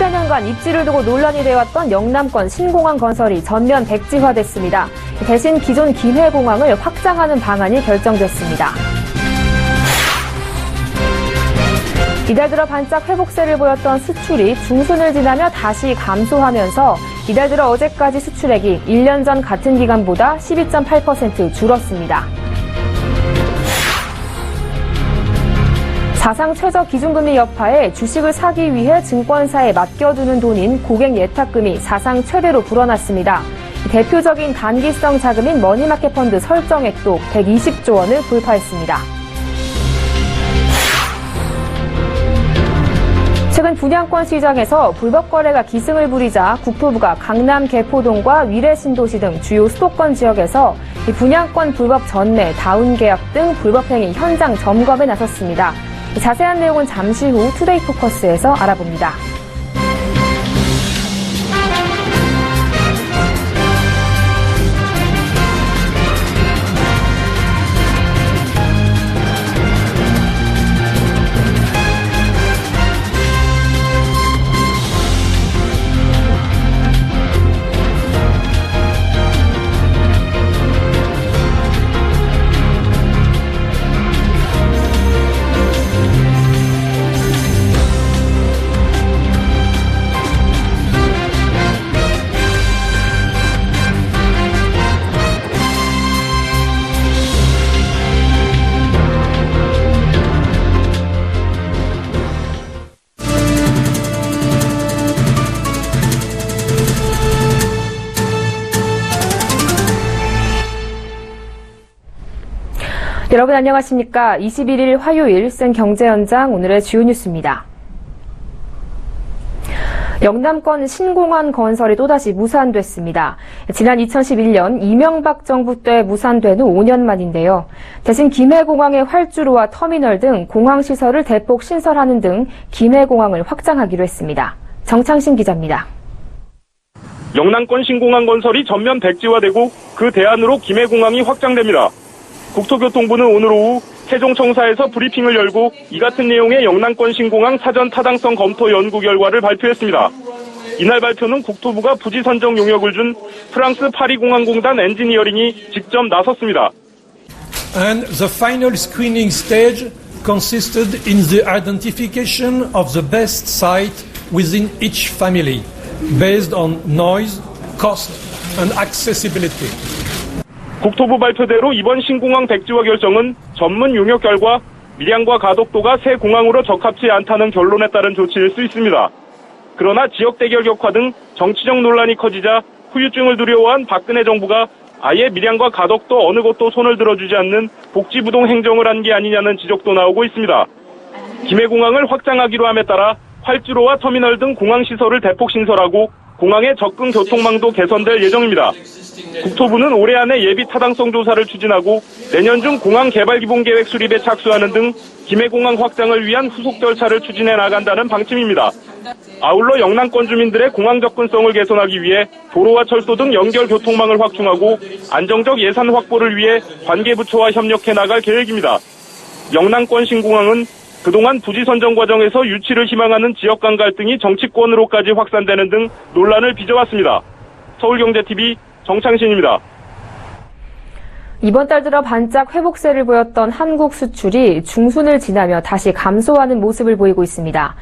수백 년간 입지를 두고 논란이 되어왔던 영남권 신공항 건설이 전면 백지화됐습니다. 대신 기존 김해공항을 확장하는 방안이 결정됐습니다. 이달 들어 반짝 회복세를 보였던 수출이 중순을 지나며 다시 감소하면서 이달 들어 어제까지 수출액이 1년 전 같은 기간보다 12.8% 줄었습니다. 사상 최저 기준금리 여파에 주식을 사기 위해 증권사에 맡겨두는 돈인 고객 예탁금이 사상 최대로 불어났습니다. 대표적인 단기성 자금인 머니마켓 펀드 설정액도 120조 원을 돌파했습니다. 최근 분양권 시장에서 불법 거래가 기승을 부리자 국토부가 강남 개포동과 위례 신도시 등 주요 수도권 지역에서 분양권 불법 전매, 다운 계약 등 불법 행위 현장 점검에 나섰습니다. 자세한 내용은 잠시 후 투데이 포커스에서 알아봅니다. 여러분 안녕하십니까? 21일 화요일 생경제연장 오늘의 주요 뉴스입니다. 영남권 신공항 건설이 또다시 무산됐습니다. 지난 2011년 이명박 정부 때 무산된 후 5년 만인데요. 대신 김해공항의 활주로와 터미널 등 공항시설을 대폭 신설하는 등 김해공항을 확장하기로 했습니다. 정창신 기자입니다. 영남권 신공항 건설이 전면 백지화되고 그 대안으로 김해공항이 확장됩니다. 국토교통부는 오늘 오후 세종청사에서 브리핑을 열고 이 같은 내용의 영남권 신공항 사전 타당성 검토 연구 결과를 발표했습니다. 이날 발표는 국토부가 부지 선정 용역을 준 프랑스 파리공항공단 엔지니어링이 직접 나섰습니다. And the final screening stage consisted in the identification of the best site within each family, based on noise, cost, and accessibility. 국토부 발표대로 이번 신공항 백지화 결정은 전문 용역 결과 밀양과 가덕도가 새 공항으로 적합치 않다는 결론에 따른 조치일 수 있습니다. 그러나 지역 대결 격화 등 정치적 논란이 커지자 후유증을 두려워한 박근혜 정부가 아예 밀양과 가덕도 어느 곳도 손을 들어주지 않는 복지부동 행정을 한 게 아니냐는 지적도 나오고 있습니다. 김해공항을 확장하기로 함에 따라 활주로와 터미널 등 공항시설을 대폭 신설하고 공항의 접근 교통망도 개선될 예정입니다. 국토부는 올해 안에 예비 타당성 조사를 추진하고 내년 중 공항 개발 기본 계획 수립에 착수하는 등 김해공항 확장을 위한 후속 절차를 추진해 나간다는 방침입니다. 아울러 영남권 주민들의 공항 접근성을 개선하기 위해 도로와 철도 등 연결 교통망을 확충하고 안정적 예산 확보를 위해 관계부처와 협력해 나갈 계획입니다. 영남권 신공항은 그동안 부지 선정 과정에서 유치를 희망하는 지역 간 갈등이 정치권으로까지 확산되는 등 논란을 빚어왔습니다. 서울경제TV 정창신입니다. 이번 달 들어 반짝 회복세를 보였던 한국 수출이 중순을 지나며 다시 감소하는 모습을 보이고 있습니다.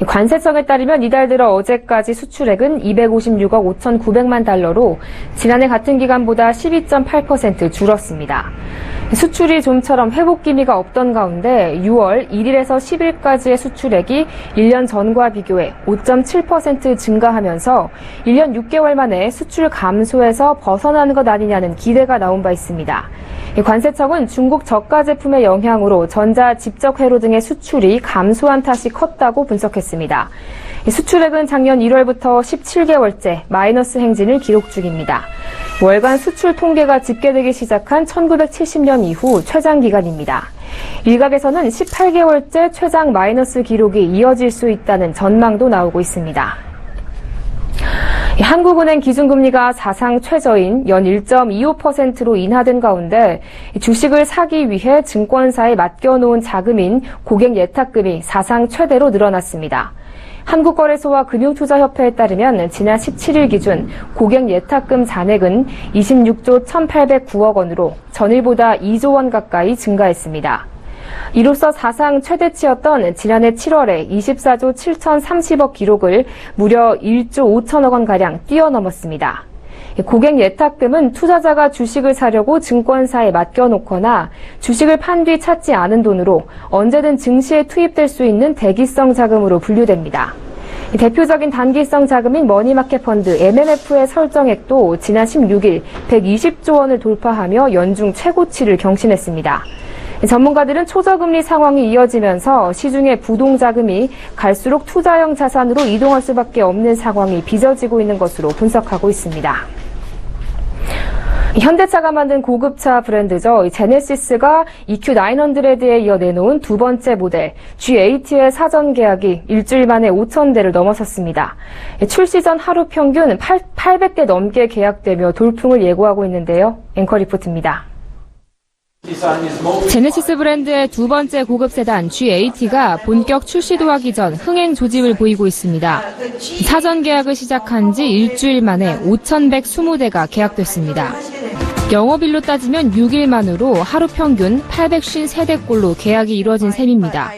관세청에 따르면 이달 들어 어제까지 수출액은 256억 5,900만 달러로 지난해 같은 기간보다 12.8% 줄었습니다. 수출이 좀처럼 회복 기미가 없던 가운데 6월 1일에서 10일까지의 수출액이 1년 전과 비교해 5.7% 증가하면서 1년 6개월 만에 수출 감소에서 벗어나는 것 아니냐는 기대가 나온 바 있습니다. 관세청은 중국 저가 제품의 영향으로 전자 집적 회로 등의 수출이 감소한 탓이 컸다고 분석했습니다. 수출액은 작년 1월부터 17개월째 마이너스 행진을 기록 중입니다. 월간 수출 통계가 집계되기 시작한 1970년 이후 최장 기간입니다. 일각에서는 18개월째 최장 마이너스 기록이 이어질 수 있다는 전망도 나오고 있습니다. 한국은행 기준금리가 사상 최저인 연 1.25%로 인하된 가운데 주식을 사기 위해 증권사에 맡겨놓은 자금인 고객 예탁금이 사상 최대로 늘어났습니다. 한국거래소와 금융투자협회에 따르면 지난 17일 기준 고객 예탁금 잔액은 26조 1,809억 원으로 전일보다 2조 원 가까이 증가했습니다. 이로써 사상 최대치였던 지난해 7월에 24조 7,030억 기록을 무려 1조 5천억 원가량 뛰어넘었습니다. 고객 예탁금은 투자자가 주식을 사려고 증권사에 맡겨놓거나 주식을 판 뒤 찾지 않은 돈으로 언제든 증시에 투입될 수 있는 대기성 자금으로 분류됩니다. 대표적인 단기성 자금인 머니마켓 펀드 MMF의 설정액도 지난 16일 120조 원을 돌파하며 연중 최고치를 경신했습니다. 전문가들은 초저금리 상황이 이어지면서 시중의 부동자금이 갈수록 투자형 자산으로 이동할 수밖에 없는 상황이 빚어지고 있는 것으로 분석하고 있습니다. 현대차가 만든 고급차 브랜드죠. 제네시스가 EQ900에 이어 내놓은 두 번째 모델 G80의 사전 계약이 일주일 만에 5,000대를 넘어섰습니다. 출시 전 하루 평균 800대 넘게 계약되며 돌풍을 예고하고 있는데요. 앵커 리포트입니다. 제네시스 브랜드의 두 번째 고급 세단 G80가 본격 출시도 하기 전 흥행 조짐을 보이고 있습니다. 사전 계약을 시작한 지 일주일 만에 5,120대가 계약됐습니다. 영업일로 따지면 6일 만으로 하루 평균 853대꼴로 계약이 이루어진 셈입니다.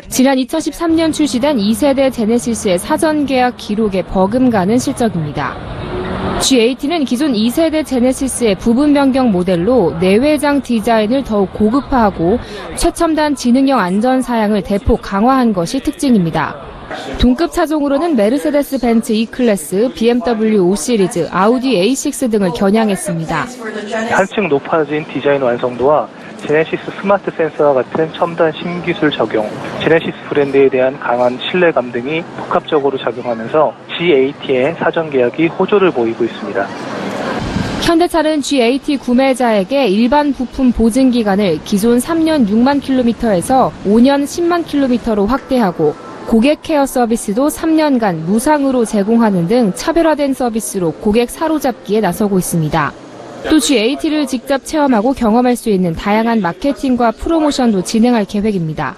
지난 2013년 출시된 2세대 제네시스의 사전 계약 기록에 버금가는 실적입니다. G80는 기존 2세대 제네시스의 부분 변경 모델로 내외장 디자인을 더욱 고급화하고 최첨단 지능형 안전 사양을 대폭 강화한 것이 특징입니다. 동급 차종으로는 메르세데스 벤츠 E클래스, BMW 5 시리즈, 아우디 A6 등을 겨냥했습니다. 한층 높아진 디자인 완성도와 제네시스 스마트 센서와 같은 첨단 신기술 적용, 제네시스 브랜드에 대한 강한 신뢰감 등이 복합적으로 작용하면서 G80의 사전 계약이 호조를 보이고 있습니다. 현대차는 G80 구매자에게 일반 부품 보증 기간을 기존 3년 6만 킬로미터에서 5년 10만 킬로미터로 확대하고 고객 케어 서비스도 3년간 무상으로 제공하는 등 차별화된 서비스로 고객 사로잡기에 나서고 있습니다. 또 G80를 직접 체험하고 경험할 수 있는 다양한 마케팅과 프로모션도 진행할 계획입니다.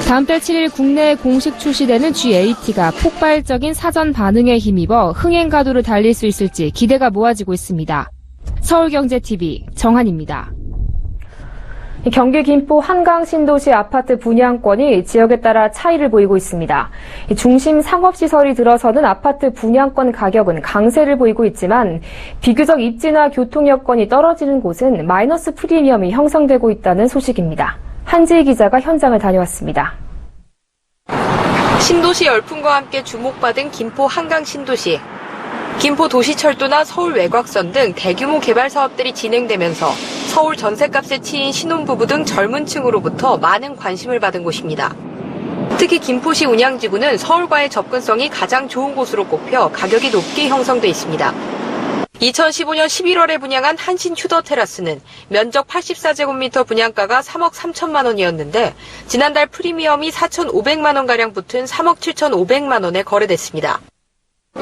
다음 달 7일 국내에 공식 출시되는 G80가 폭발적인 사전 반응에 힘입어 흥행 가도를 달릴 수 있을지 기대가 모아지고 있습니다. 서울경제TV 정한입니다. 경기 김포 한강 신도시 아파트 분양권이 지역에 따라 차이를 보이고 있습니다. 중심 상업시설이 들어서는 아파트 분양권 가격은 강세를 보이고 있지만 비교적 입지나 교통 여건이 떨어지는 곳은 마이너스 프리미엄이 형성되고 있다는 소식입니다. 한지희 기자가 현장을 다녀왔습니다. 신도시 열풍과 함께 주목받은 김포 한강 신도시. 김포 도시철도나 서울 외곽선 등 대규모 개발 사업들이 진행되면서 서울 전셋값에 치인 신혼부부 등 젊은 층으로부터 많은 관심을 받은 곳입니다. 특히 김포시 운양지구는 서울과의 접근성이 가장 좋은 곳으로 꼽혀 가격이 높게 형성돼 있습니다. 2015년 11월에 분양한 한신 휴더 테라스는 면적 84제곱미터 분양가가 3억 3천만 원이었는데 지난달 프리미엄이 4,500만 원가량 붙은 3억 7,500만 원에 거래됐습니다.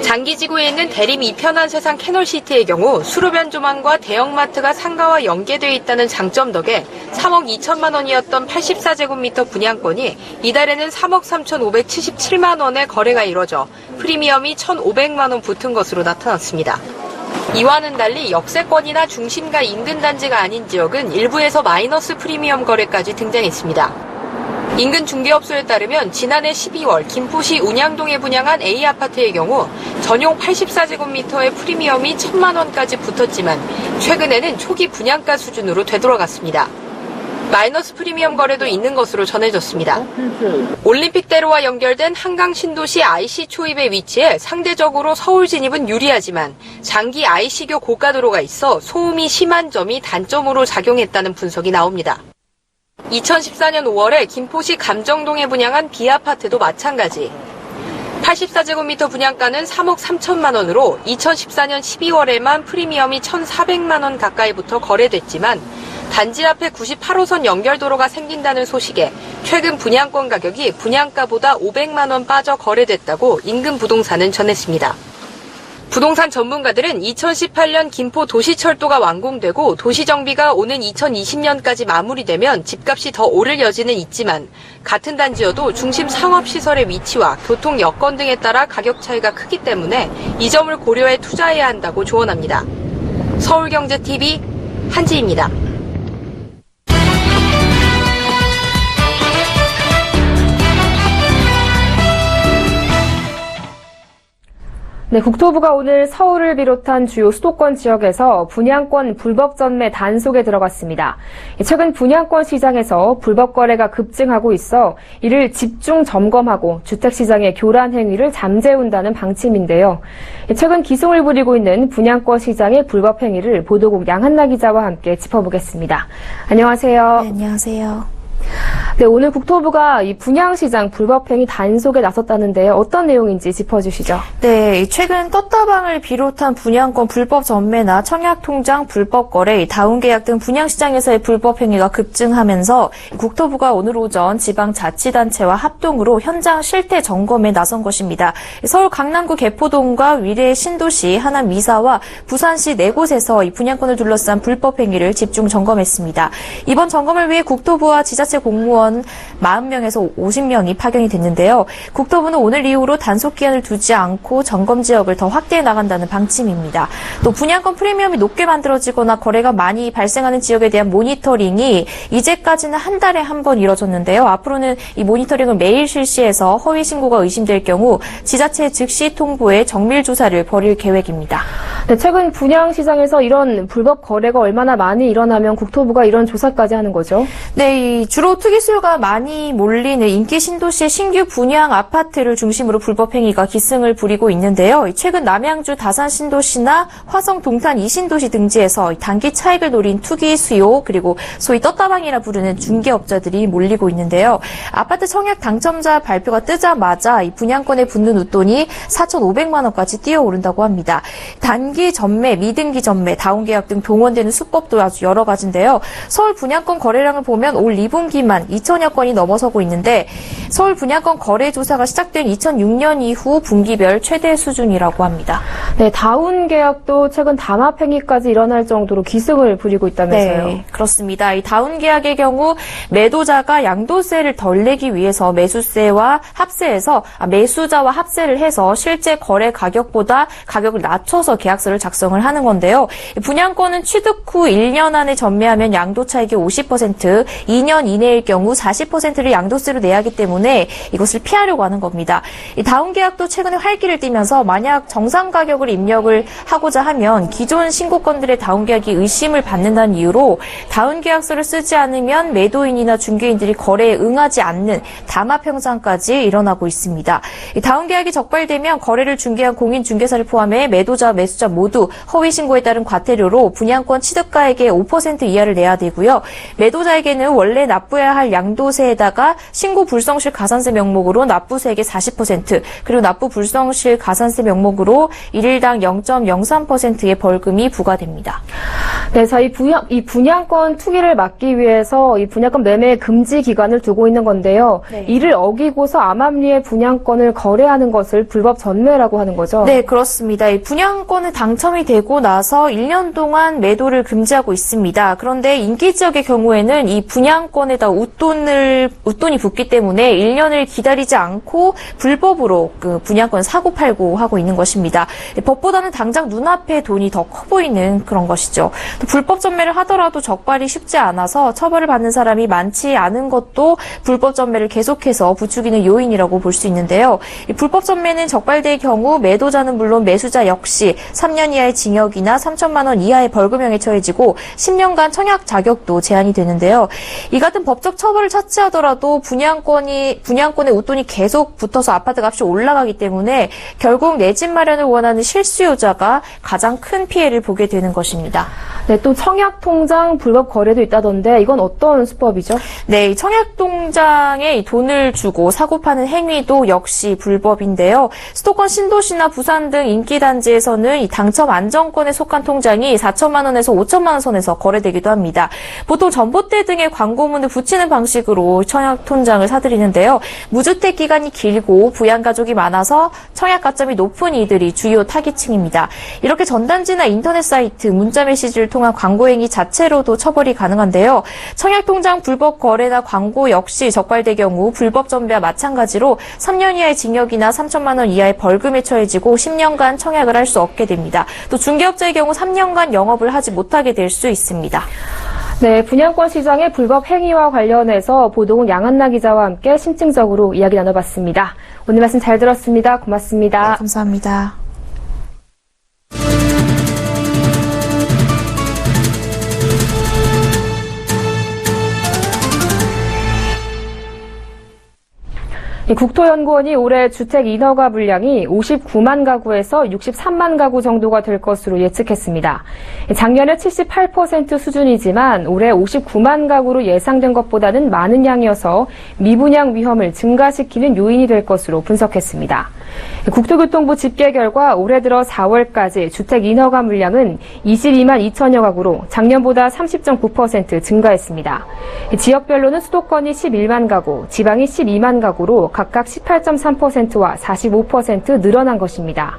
장기지구에 있는 대림 이편한 세상 캐널시티의 경우 수로변 조망과 대형마트가 상가와 연계되어 있다는 장점 덕에 3억 2천만 원이었던 84제곱미터 분양권이 이달에는 3억 3,577만 원에 거래가 이뤄져 프리미엄이 1,500만 원 붙은 것으로 나타났습니다. 이와는 달리 역세권이나 중심가 인근 단지가 아닌 지역은 일부에서 마이너스 프리미엄 거래까지 등장했습니다. 인근 중개업소에 따르면 지난해 12월 김포시 운양동에 분양한 A아파트의 경우 전용 84제곱미터의 프리미엄이 1,000만 원까지 붙었지만 최근에는 초기 분양가 수준으로 되돌아갔습니다. 마이너스 프리미엄 거래도 있는 것으로 전해졌습니다. 올림픽대로와 연결된 한강 신도시 IC 초입에 위치해 상대적으로 서울 진입은 유리하지만 장기 IC교 고가도로가 있어 소음이 심한 점이 단점으로 작용했다는 분석이 나옵니다. 2014년 5월에 김포시 감정동에 분양한 B아파트도 마찬가지. 84제곱미터 분양가는 3억 3천만 원으로 2014년 12월에만 프리미엄이 1,400만 원 가까이부터 거래됐지만 단지 앞에 98호선 연결도로가 생긴다는 소식에 최근 분양권 가격이 분양가보다 500만 원 빠져 거래됐다고 인근 부동산은 전했습니다. 부동산 전문가들은 2018년 김포 도시철도가 완공되고 도시정비가 오는 2020년까지 마무리되면 집값이 더 오를 여지는 있지만 같은 단지여도 중심 상업시설의 위치와 교통 여건 등에 따라 가격 차이가 크기 때문에 이 점을 고려해 투자해야 한다고 조언합니다. 서울경제TV 한지입니다. 네, 국토부가 오늘 서울을 비롯한 주요 수도권 지역에서 분양권 불법 전매 단속에 들어갔습니다. 최근 분양권 시장에서 불법 거래가 급증하고 있어 이를 집중 점검하고 주택시장의 교란 행위를 잠재운다는 방침인데요. 최근 기승을 부리고 있는 분양권 시장의 불법 행위를 보도국 양한나 기자와 함께 짚어보겠습니다. 안녕하세요. 네, 안녕하세요. 네, 오늘 국토부가 이 분양시장 불법행위 단속에 나섰다는데 어떤 내용인지 짚어주시죠. 네, 최근 떴다방을 비롯한 분양권 불법 전매나 청약통장 불법 거래, 다운계약 등 분양시장에서의 불법 행위가 급증하면서 국토부가 오늘 오전 지방자치단체와 합동으로 현장 실태 점검에 나선 것입니다. 서울 강남구 개포동과 위례 신도시, 하남 미사와 부산시 4곳에서 이 분양권을 둘러싼 불법 행위를 집중 점검했습니다. 이번 점검을 위해 국토부와 지자체 공무원 40명에서 50명이 파견이 됐는데요. 국토부는 오늘 이후로 단속 기한을 두지 않고 점검 지역을 더 확대해 나간다는 방침입니다. 또 분양권 프리미엄이 높게 만들어지거나 거래가 많이 발생하는 지역에 대한 모니터링이 이제까지는 한 달에 한 번 이뤄졌는데요. 앞으로는 이 모니터링을 매일 실시해서 허위 신고가 의심될 경우 지자체 즉시 통보해 정밀 조사를 벌일 계획입니다. 네, 최근 분양시장에서 이런 불법 거래가 얼마나 많이 일어나면 국토부가 이런 조사까지 하는 거죠? 네, 주로 투기 수요가 많이 몰리는 인기 신도시의 신규 분양 아파트를 중심으로 불법 행위가 기승을 부리고 있는데요. 최근 남양주 다산 신도시나 화성 동탄 이신도시 등지에서 단기 차익을 노린 투기 수요 그리고 소위 떴다방이라 부르는 중개업자들이 몰리고 있는데요. 아파트 청약 당첨자 발표가 뜨자마자 이 분양권에 붙는 웃돈이 4,500만 원까지 뛰어오른다고 합니다. 단기 전매, 미등기 전매, 다운계약 등 동원되는 수법도 아주 여러 가지인데요. 서울 분양권 거래량을 보면 올 2분기만 2천여 건이 넘어서고 있는데 서울 분양권 거래 조사가 시작된 2006년 이후 분기별 최대 수준이라고 합니다. 네, 다운 계약도 최근 담합 행위까지 일어날 정도로 기승을 부리고 있다면서요. 네, 그렇습니다. 이 다운 계약의 경우 매도자가 양도세를 덜 내기 위해서 매수자와 합세를 해서 실제 거래 가격보다 가격을 낮춰서 계약서를 작성을 하는 건데요. 분양권은 취득 후 1년 안에 전매하면 양도 차익의 50%, 2년 이내일 경우 40%를 양도세로 내야 하기 때문에 이것을 피하려고 하는 겁니다. 이 다운 계약도 최근에 활기를 띠면서 만약 정상 가격을 입력을 하고자 하면 기존 신고건들의 다운 계약이 의심을 받는다는 이유로 다운 계약서를 쓰지 않으면 매도인이나 중개인들이 거래에 응하지 않는 담합 현상까지 일어나고 있습니다. 이 다운 계약이 적발되면 거래를 중개한 공인중개사를 포함해 매도자, 매수자 모두 허위 신고에 따른 과태료로 분양권 취득가액의 5% 이하를 내야 되고요. 매도자에게는 원래 납부해야 할 양도세에다가 신고 불성실 가산세 명목으로 납부세액의 40% 그리고 납부 불성실 가산세 명목으로 일일당 0.03%의 벌금이 부과됩니다. 네, 자, 이 분양권 투기를 막기 위해서 이 분양권 매매 금지 기간을 두고 있는 건데요. 네. 이를 어기고서 암암리에 분양권을 거래하는 것을 불법 전매라고 하는 거죠? 네, 그렇습니다. 이 분양권은 당첨이 되고 나서 1년 동안 매도를 금지하고 있습니다. 그런데 인기 지역의 경우에는 이 분양권에다 웃돈이 붙기 때문에 1년을 기다리지 않고 불법으로 그 분양권 사고 팔고 하고 있는 것입니다. 법보다는 당장 눈앞에 돈이 더 커 보이는 그런 것이죠. 또 불법 전매를 하더라도 적발이 쉽지 않아서 처벌을 받는 사람이 많지 않은 것도 불법 전매를 계속해서 부추기는 요인이라고 볼 수 있는데요. 이 불법 전매는 적발될 경우 매도자는 물론 매수자 역시 3년 이하의 징역이나 3천만 원 이하의 벌금형에 처해지고 10년간 청약 자격도 제한이 되는데요. 이 같은 법적 처벌을 차치하더라도 분양권에 웃돈이 계속 붙어서 아파트 값이 올라가기 때문에 결국 내 집 마련을 원하는 실수요자가 가장 큰 피해를 보게 되는 것입니다. 네, 또 청약통장 불법 거래도 있다던데 이건 어떤 수법이죠? 네, 이 청약통장에 돈을 주고 사고 파는 행위도 역시 불법인데요. 수도권 신도시나 부산 등 인기단지에서는 이 당첨 안정권에 속한 통장이 4천만 원에서 5천만 원 선에서 거래되기도 합니다. 보통 전봇대 등의 광고문을 붙이는 방식으로 청약 통장을 사들이는데요. 무주택 기간이 길고 부양가족이 많아서 청약 가점이 높은 이들이 주요 타깃층입니다. 이렇게 전단지나 인터넷 사이트, 문자 메시지를 통한 광고 행위 자체로도 처벌이 가능한데요. 청약 통장 불법 거래나 광고 역시 적발될 경우 불법 전배와 마찬가지로 3년 이하의 징역이나 3천만 원 이하의 벌금에 처해지고 10년간 청약을 할 수 없게 됩니다. 또 중개업자의 경우 3년간 영업을 하지 못하게 될 수 있습니다. 네, 분양권 시장의 불법 행위와 관련해서 보도국 양한나 기자와 함께 심층적으로 이야기 나눠봤습니다. 오늘 말씀 잘 들었습니다. 고맙습니다. 네, 감사합니다. 국토연구원이 올해 주택 인허가 물량이 59만 가구에서 63만 가구 정도가 될 것으로 예측했습니다. 작년에 78% 수준이지만 올해 59만 가구로 예상된 것보다는 많은 양이어서 미분양 위험을 증가시키는 요인이 될 것으로 분석했습니다. 국토교통부 집계 결과 올해 들어 4월까지 주택 인허가 물량은 22만 2천여 가구로 작년보다 30.9% 증가했습니다. 지역별로는 수도권이 11만 가구, 지방이 12만 가구로 각각 18.3%와 45% 늘어난 것입니다.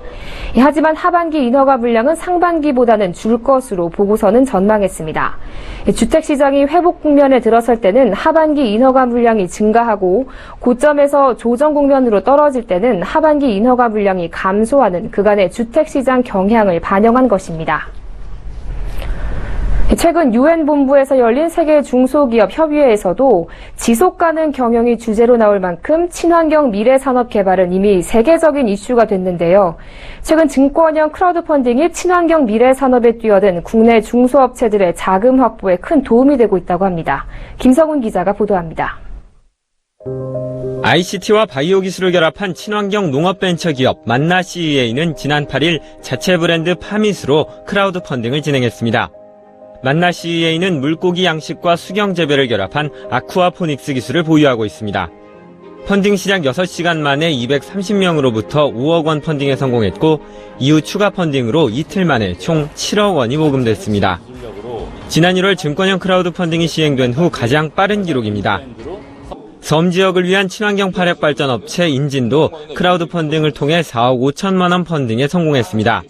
하지만 하반기 인허가 물량은 상반기보다는 줄 것으로 보고서는 전망했습니다. 주택시장이 회복 국면에 들어설 때는 하반기 인허가 물량이 증가하고 고점에서 조정 국면으로 떨어질 때는 하반기 인허가 물량이 감소하는 그간의 주택시장 경향을 반영한 것입니다. 최근 유엔 본부에서 열린 세계 중소기업 협의회에서도 지속가능 경영이 주제로 나올 만큼 친환경 미래 산업 개발은 이미 세계적인 이슈가 됐는데요. 최근 증권형 크라우드 펀딩이 친환경 미래 산업에 뛰어든 국내 중소업체들의 자금 확보에 큰 도움이 되고 있다고 합니다. 김성훈 기자가 보도합니다. ICT와 바이오 기술을 결합한 친환경 농업 벤처 기업 만나 CEA는 지난 8일 자체 브랜드 파밋으로 크라우드 펀딩을 진행했습니다. 만나 CEA는 물고기 양식과 수경 재배를 결합한 아쿠아포닉스 기술을 보유하고 있습니다. 펀딩 시작 6시간 만에 230명으로부터 5억 원 펀딩에 성공했고 이후 추가 펀딩으로 이틀 만에 총 7억 원이 모금됐습니다. 지난 1월 증권형 크라우드 펀딩이 시행된 후 가장 빠른 기록입니다. 섬 지역을 위한 친환경 화력 발전 업체 인진도 크라우드 펀딩을 통해 4억 5천만 원 펀딩에 성공했습니다.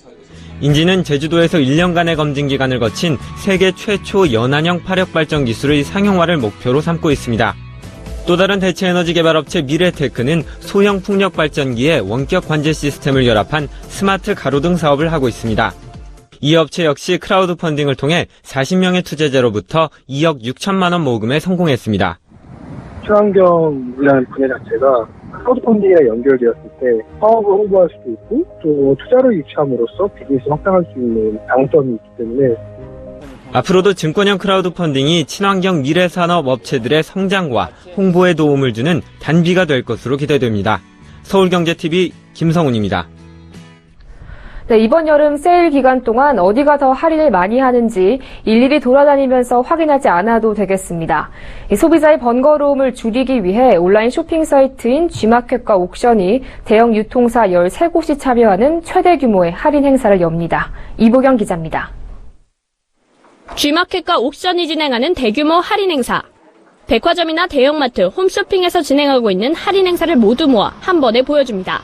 인진은 제주도에서 1년간의 검증 기간을 거친 세계 최초 연안형 화력 발전 기술의 상용화를 목표로 삼고 있습니다. 또 다른 대체 에너지 개발 업체 미래테크는 소형 풍력 발전기에 원격 관제 시스템을 결합한 스마트 가로등 사업을 하고 있습니다. 이 업체 역시 크라우드 펀딩을 통해 40명의 투자자로부터 2억 6천만 원 모금에 성공했습니다. 친환경이라는 분야 자체가 크라우드 펀딩이랑 연결되었을 때 사업을 홍보할 수도 있고 또 투자를 유치함으로써 비즈니스 확장할 수 있는 장점이 있기 때문에 앞으로도 증권형 크라우드 펀딩이 친환경 미래 산업 업체들의 성장과 홍보에 도움을 주는 단비가 될 것으로 기대됩니다. 서울경제TV 김성훈입니다. 네, 이번 여름 세일 기간 동안 어디가 더 할인을 많이 하는지 일일이 돌아다니면서 확인하지 않아도 되겠습니다. 소비자의 번거로움을 줄이기 위해 온라인 쇼핑 사이트인 G마켓과 옥션이 대형 유통사 13곳이 참여하는 최대 규모의 할인 행사를 엽니다. 이보경 기자입니다. G마켓과 옥션이 진행하는 대규모 할인 행사. 백화점이나 대형마트, 홈쇼핑에서 진행하고 있는 할인 행사를 모두 모아 한 번에 보여줍니다.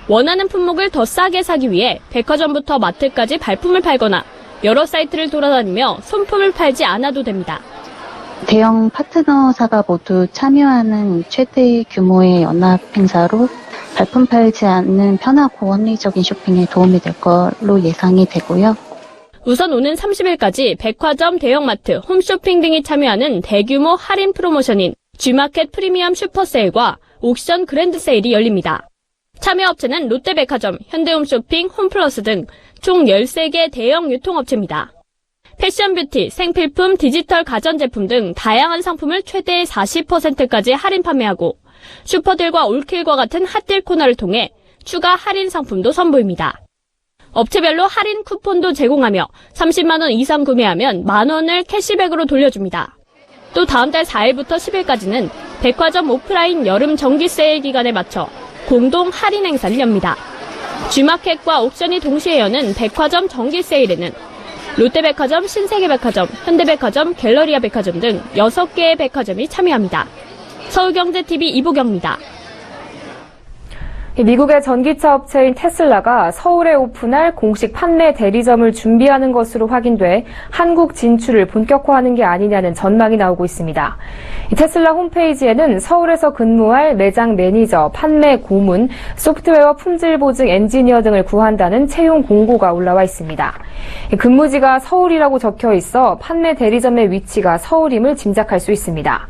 원하는 품목을 더 싸게 사기 위해 백화점부터 마트까지 발품을 팔거나 여러 사이트를 돌아다니며 손품을 팔지 않아도 됩니다. 대형 파트너사가 모두 참여하는 최대 규모의 연합 행사로 발품 팔지 않는 편하고 합리적인 쇼핑에 도움이 될 걸로 예상이 되고요. 우선 오는 30일까지 백화점, 대형마트, 홈쇼핑 등이 참여하는 대규모 할인 프로모션인 G마켓 프리미엄 슈퍼세일과 옥션 그랜드 세일이 열립니다. 참여업체는 롯데백화점, 현대홈쇼핑, 홈플러스 등 총 13개 대형 유통업체입니다. 패션 뷰티, 생필품, 디지털 가전제품 등 다양한 상품을 최대 40%까지 할인 판매하고 슈퍼딜과 올킬과 같은 핫딜 코너를 통해 추가 할인 상품도 선보입니다. 업체별로 할인 쿠폰도 제공하며 30만 원 이상 구매하면 만 원을 캐시백으로 돌려줍니다. 또 다음 달 4일부터 10일까지는 백화점 오프라인 여름 정기 세일 기간에 맞춰 공동 할인 행사를 엽니다. G마켓과 옥션이 동시에 여는 백화점 정기 세일에는 롯데백화점, 신세계백화점, 현대백화점, 갤러리아 백화점 등 6개의 백화점이 참여합니다. 서울경제TV 이보경입니다. 미국의 전기차 업체인 테슬라가 서울에 오픈할 공식 판매 대리점을 준비하는 것으로 확인돼 한국 진출을 본격화하는 게 아니냐는 전망이 나오고 있습니다. 테슬라 홈페이지에는 서울에서 근무할 매장 매니저, 판매 고문, 소프트웨어 품질 보증 엔지니어 등을 구한다는 채용 공고가 올라와 있습니다. 근무지가 서울이라고 적혀 있어 판매 대리점의 위치가 서울임을 짐작할 수 있습니다.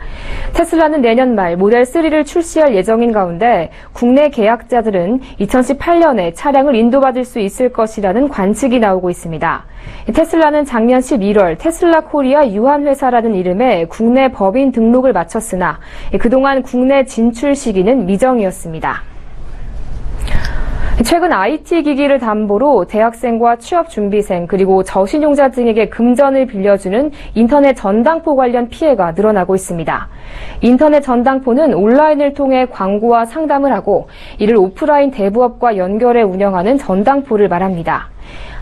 테슬라는 내년 말 모델 3를 출시할 예정인 가운데 국내 계약자들은 2018년에 차량을 인도받을 수 있을 것이라는 관측이 나오고 있습니다. 테슬라는 작년 11월 테슬라 코리아 유한회사라는 이름의 국내 법인 등록을 마쳤으나 그동안 국내 진출 시기는 미정이었습니다. 최근 IT 기기를 담보로 대학생과 취업준비생 그리고 저신용자 등에게 금전을 빌려주는 인터넷 전당포 관련 피해가 늘어나고 있습니다. 인터넷 전당포는 온라인을 통해 광고와 상담을 하고 이를 오프라인 대부업과 연결해 운영하는 전당포를 말합니다.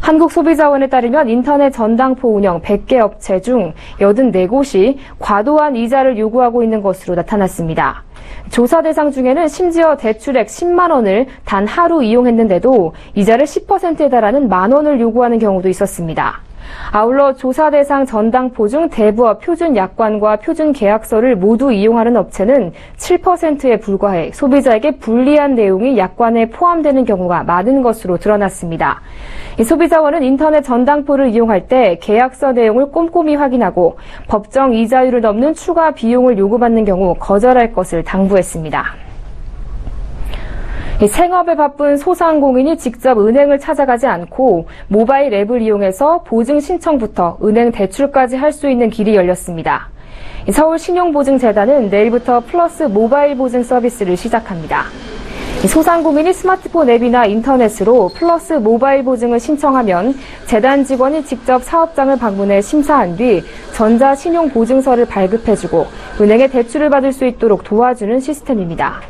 한국소비자원에 따르면 인터넷 전당포 운영 100개 업체 중 84곳이 과도한 이자를 요구하고 있는 것으로 나타났습니다. 조사 대상 중에는 심지어 대출액 10만 원을 단 하루 이용했는데도 이자를 10%에 달하는 만 원을 요구하는 경우도 있었습니다. 아울러 조사 대상 전당포 중 대부업 표준 약관과 표준 계약서를 모두 이용하는 업체는 7%에 불과해 소비자에게 불리한 내용이 약관에 포함되는 경우가 많은 것으로 드러났습니다. 소비자원은 인터넷 전당포를 이용할 때 계약서 내용을 꼼꼼히 확인하고 법정 이자율을 넘는 추가 비용을 요구받는 경우 거절할 것을 당부했습니다. 생업에 바쁜 소상공인이 직접 은행을 찾아가지 않고 모바일 앱을 이용해서 보증 신청부터 은행 대출까지 할 수 있는 길이 열렸습니다. 서울신용보증재단은 내일부터 플러스 모바일 보증 서비스를 시작합니다. 소상공인이 스마트폰 앱이나 인터넷으로 플러스 모바일 보증을 신청하면 재단 직원이 직접 사업장을 방문해 심사한 뒤 전자신용보증서를 발급해주고 은행에 대출을 받을 수 있도록 도와주는 시스템입니다.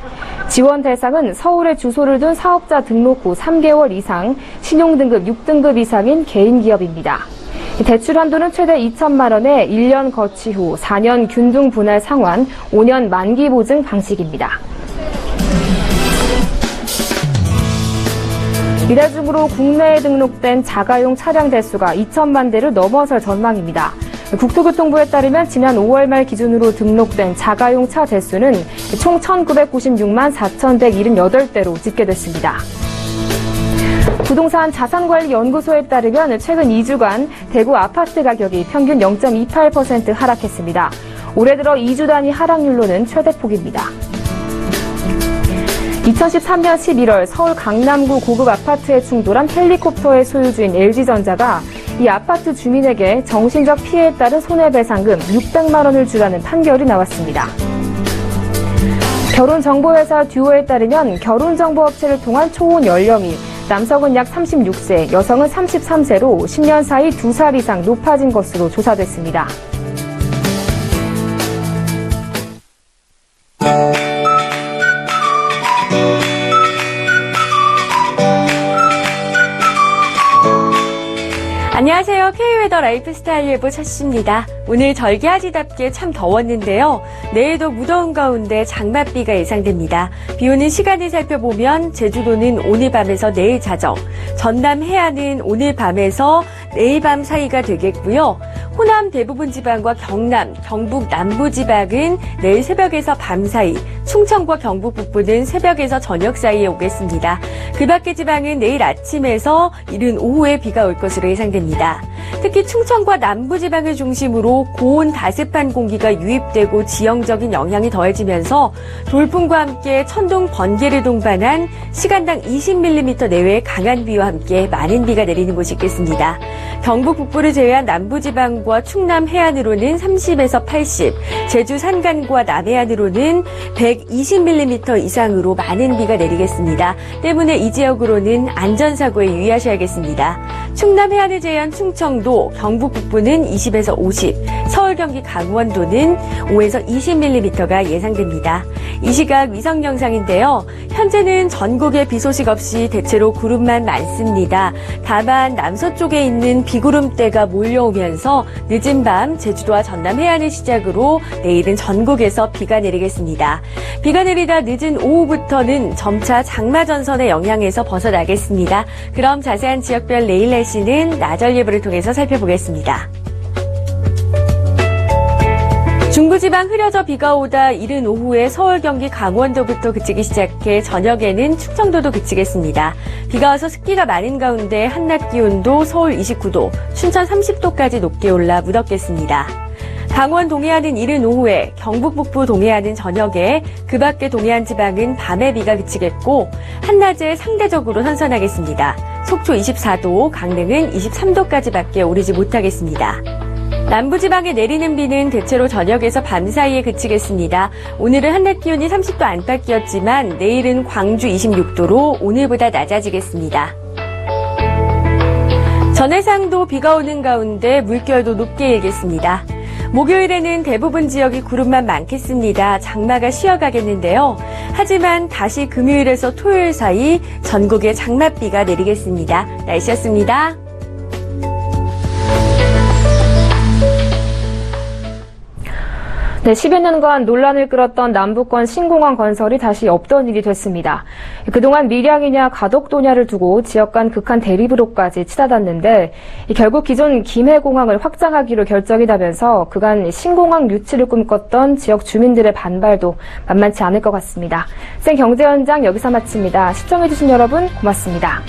지원 대상은 서울에 주소를 둔 사업자 등록 후 3개월 이상, 신용등급 6등급 이상인 개인기업입니다. 대출 한도는 최대 2천만 원에 1년 거치 후 4년 균등 분할 상환, 5년 만기 보증 방식입니다. 이달 중으로 국내에 등록된 자가용 차량 대수가 2천만 대를 넘어설 전망입니다. 국토교통부에 따르면 지난 5월 말 기준으로 등록된 자가용 차 대수는 총 1,996만 4,178대로 집계됐습니다. 부동산 자산관리연구소에 따르면 최근 2주간 대구 아파트 가격이 평균 0.28% 하락했습니다. 올해 들어 2주 단위 하락률로는 최대폭입니다. 2013년 11월 서울 강남구 고급 아파트에 충돌한 헬리콥터의 소유주인 LG전자가 이 아파트 주민에게 정신적 피해에 따른 손해배상금 600만 원을 주라는 판결이 나왔습니다. 결혼정보회사 듀오에 따르면 결혼정보업체를 통한 초혼 연령이 남성은 약 36세, 여성은 33세로 10년 사이 2살 이상 높아진 것으로 조사됐습니다. 안녕하세요. K웨더 라이프스타일 예보 차씨입니다. 오늘 절기하지답게 참 더웠는데요. 내일도 무더운 가운데 장맛비가 예상됩니다. 비 오는 시간을 살펴보면 제주도는 오늘 밤에서 내일 자정, 전남 해안은 오늘 밤에서 내일 밤 사이가 되겠고요. 호남 대부분 지방과 경남, 경북 남부 지방은 내일 새벽에서 밤 사이, 충청과 경북 북부는 새벽에서 저녁 사이에 오겠습니다. 그 밖의 지방은 내일 아침에서 이른 오후에 비가 올 것으로 예상됩니다. 특히 충청과 남부 지방을 중심으로 고온 다습한 공기가 유입되고 지형적인 영향이 더해지면서 돌풍과 함께 천둥, 번개를 동반한 시간당 20mm 내외의 강한 비와 함께 많은 비가 내리는 곳이 있겠습니다. 경북 북부를 제외한 남부 지방과 충남 해안으로는 30에서 80, 제주 산간과 남해안으로는 120mm 이상으로 많은 비가 내리겠습니다. 때문에 이 지역으로는 안전사고에 유의하셔야겠습니다. 충남 해안을 제외한 충청, 정도, 경북 북부는 20에서 50, 서울, 경기, 강원도는 5에서 20mm가 예상됩니다. 이 시각 위성 영상인데요. 현재는 전국에 비 소식 없이 대체로 구름만 많습니다. 다만 남서쪽에 있는 비구름대가 몰려오면서 늦은 밤 제주도와 전남 해안을 시작으로 내일은 전국에서 비가 내리겠습니다. 비가 내리다 늦은 오후부터는 점차 장마 전선의 영향에서 벗어나겠습니다. 그럼 자세한 지역별 내일 날씨는 나절 예보를 통해서 살펴보겠습니다. 중부지방 흐려져 비가 오다 이른 오후에 서울, 경기, 강원도부터 그치기 시작해 저녁에는 충청도도 그치겠습니다. 비가 와서 습기가 많은 가운데 한낮 기온도 서울 29도, 춘천 30도까지 높게 올라 무덥겠습니다. 강원 동해안은 이른 오후에, 경북 북부 동해안은 저녁에, 그 밖의 동해안 지방은 밤에 비가 그치겠고 한낮에 상대적으로 선선하겠습니다. 속초 24도, 강릉은 23도까지밖에 오르지 못하겠습니다. 남부지방에 내리는 비는 대체로 저녁에서 밤 사이에 그치겠습니다. 오늘은 한낮 기온이 30도 안팎이었지만 내일은 광주 26도로 오늘보다 낮아지겠습니다. 전해상도 비가 오는 가운데 물결도 높게 일겠습니다. 목요일에는 대부분 지역이 구름만 많겠습니다. 장마가 쉬어가겠는데요. 하지만 다시 금요일에서 토요일 사이 전국에 장맛비가 내리겠습니다. 날씨였습니다. 네, 10여 년간 논란을 끌었던 남북권 신공항 건설이 다시 없던 일이 됐습니다. 그동안 밀양이냐 가덕도냐를 두고 지역 간 극한 대립으로까지 치닫았는데 결국 기존 김해공항을 확장하기로 결정이 나면서 그간 신공항 유치를 꿈꿨던 지역 주민들의 반발도 만만치 않을 것 같습니다. 생경제 현장 여기서 마칩니다. 시청해주신 여러분 고맙습니다.